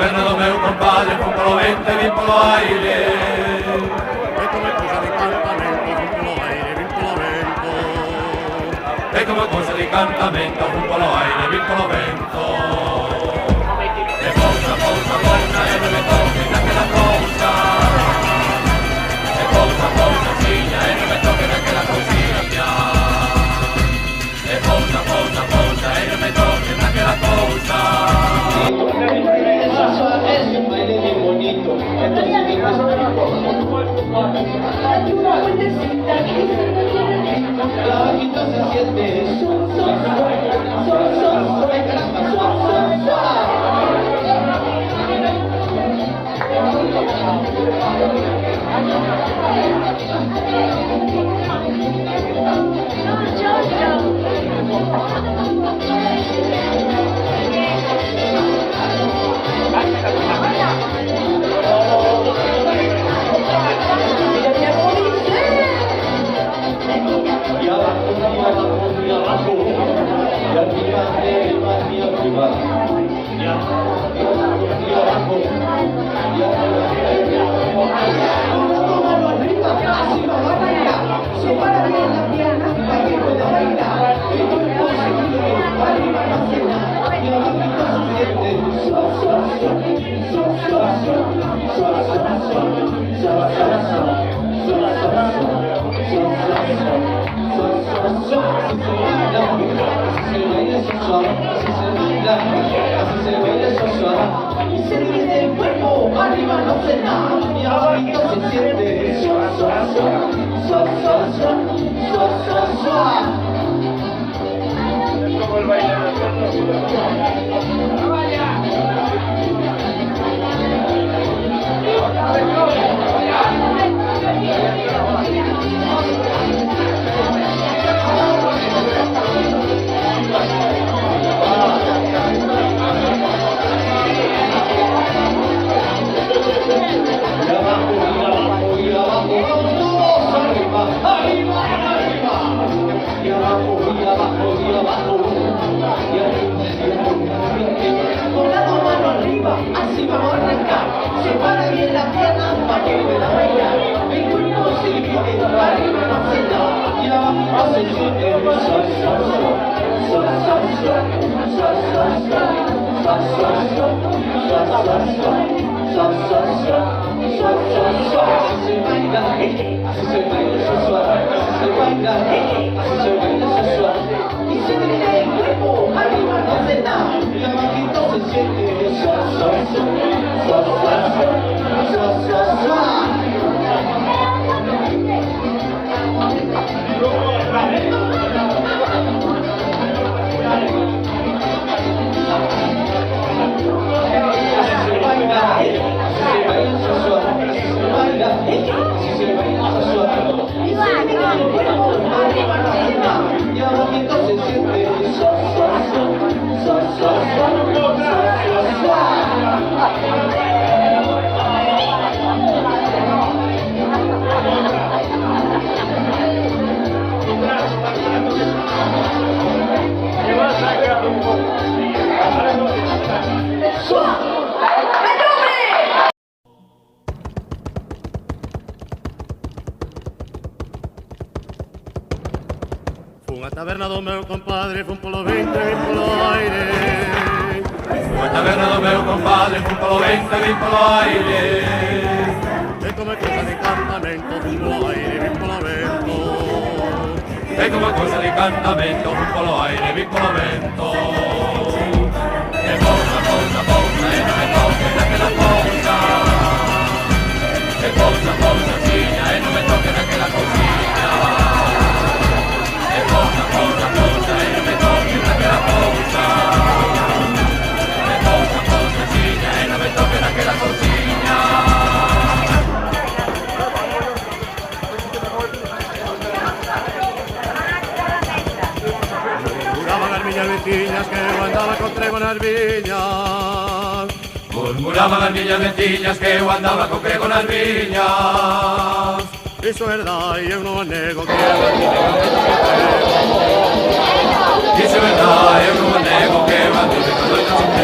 taberna do meu compadre, fun polo vento e vin polo aire. E come cosa di cantamento, fun polo aire, vin polo vento. E come cosa di cantamento, fun polo aire, vin polo vento. E pousa, pousa, pousa, e non me toque naquela cousa. E pousa, pousa, ciña, e non me toque naquela cousiña. E pousa, pousa, pousa, e non me toque naquela cousa. Es un baile bien bonito, entonces mi la bajita se siente, ay caramba, así se baila sensual y se divide el cuerpo, arriba no se nada y abajito se siente como el baile así vamos a arrancar, separa bien la pierna para que pueda bailar, el cuerpo se divide, arriba no se da, y abajo se siente, así se baila sensual, así se baila sensual, y se divide el cuerpo, arriba no se da, y abajito se siente, Fun a taberna do meu compadre, fun polo vento e vin polo aire. Fun a taberna do meu compadre, fun polo vento e vin polo aire. E come cosa di cantamento, fun polo aire, vin polo vento. E come cosa di cantamento, fun polo aire, vin polo vento. E pousa, pousa, pousa, e non me toque naquela cousa. E pousa, pousa, ciña, e non me toque naquela cousiña. E pousa, pousa, pousa, e non me toque naquela cousa. E pousa, pousa, ciña, e non me toque naquela cousiña. Murmuraban as miñas veciñas que eu andaba con trego nas viñas. Murmuraban as miñas veciñas que eu andaba con crego nas viñas. Iso é verdade, eu non o nego que eu anduve Iso é verdade, eu non o nego que eu anduve con doitas